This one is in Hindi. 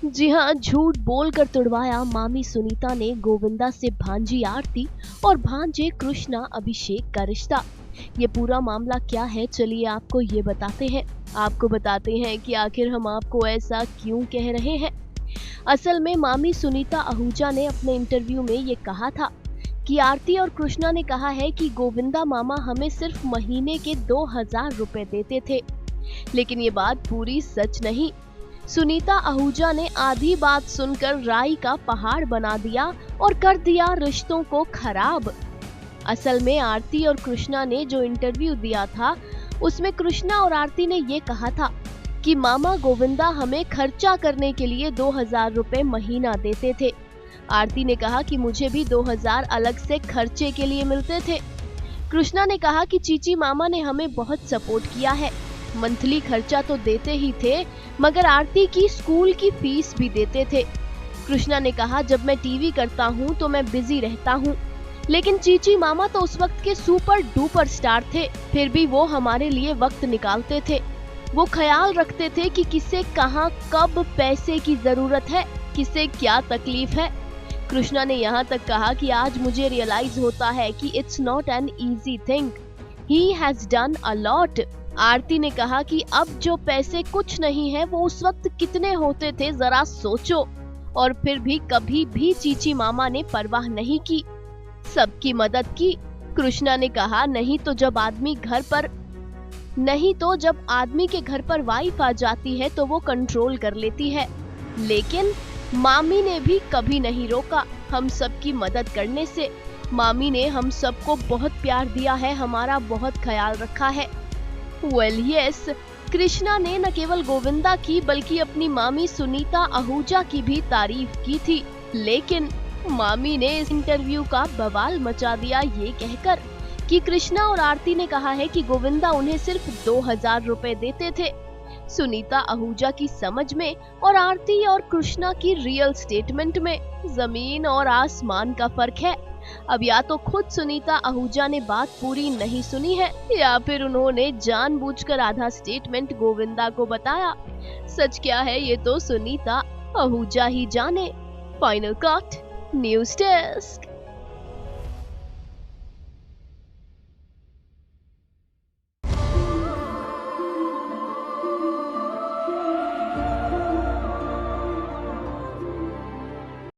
जी हाँ, झूठ बोलकर तुड़वाया मामी सुनीता ने गोविंदा से भांजी आरती और भांजे कृष्णा अभिषेक का रिश्ता। ये पूरा मामला क्या है, चलिए आपको ये बताते हैं। आपको बताते हैं कि आखिर हम आपको ऐसा क्यों कह रहे हैं। असल में मामी सुनीता आहूजा ने अपने इंटरव्यू में ये कहा था कि आरती और कृष्णा ने कहा है कि गोविंदा मामा हमें सिर्फ महीने के 2000 रुपए देते थे, लेकिन ये बात पूरी सच नहीं। सुनीता आहूजा ने आधी बात सुनकर राई का पहाड़ बना दिया और कर दिया रिश्तों को खराब। असल में आरती और कृष्णा ने जो इंटरव्यू दिया था, उसमें कृष्णा और आरती ने ये कहा था कि मामा गोविंदा हमें खर्चा करने के लिए 2000 रुपए महीना देते थे। आरती ने कहा कि मुझे भी 2000 अलग से खर्चे के लिए मिलते थे। कृष्णा ने कहा कि चीची मामा ने हमें बहुत सपोर्ट किया है, मंथली खर्चा तो देते ही थे, मगर आरती की स्कूल की फीस भी देते थे। कृष्णा ने कहा जब मैं टीवी करता हूँ तो मैं बिजी रहता हूँ, लेकिन चीची मामा तो उस वक्त के सुपर डुपर स्टार थे, फिर भी वो हमारे लिए वक्त निकालते थे। वो ख्याल रखते थे कि किसे कहाँ कब पैसे की जरूरत है, किसे क्या तकलीफ है। कृष्णा ने यहाँ तक कहा कि आज मुझे रियलाइज होता है कि it's not an easy thing, he has done a lot. Aarti ने कहा कि अब जो पैसे कुछ नहीं है, वो उस वक्त कितने होते थे जरा सोचो, और फिर भी कभी भी चीची मामा ने परवाह नहीं की, सबकी मदद की। कृष्णा ने कहा नहीं तो जब आदमी के घर पर वाइफ आ जाती है तो वो कंट्रोल कर लेती है, लेकिन मामी ने भी कभी नहीं रोका हम सबकी मदद करने से। मामी ने हम सबको बहुत प्यार दिया है, हमारा बहुत ख्याल रखा है। वेल यस, कृष्णा ने न केवल गोविंदा की बल्कि अपनी मामी सुनीता आहूजा की भी तारीफ की थी, लेकिन मामी ने इस इंटरव्यू का बवाल मचा दिया ये कहकर कि कृष्णा और आरती ने कहा है कि गोविंदा उन्हें सिर्फ 2000 रुपए देते थे। सुनीता आहूजा की समझ में और आरती और कृष्णा की रियल स्टेटमेंट में जमीन और आसमान का फर्क है। अब या तो खुद सुनीता आहूजा ने बात पूरी नहीं सुनी है, या फिर उन्होंने जानबूझकर आधा स्टेटमेंट गोविंदा को बताया। सच क्या है ये तो सुनीता आहूजा ही जाने। Final cut, news desk.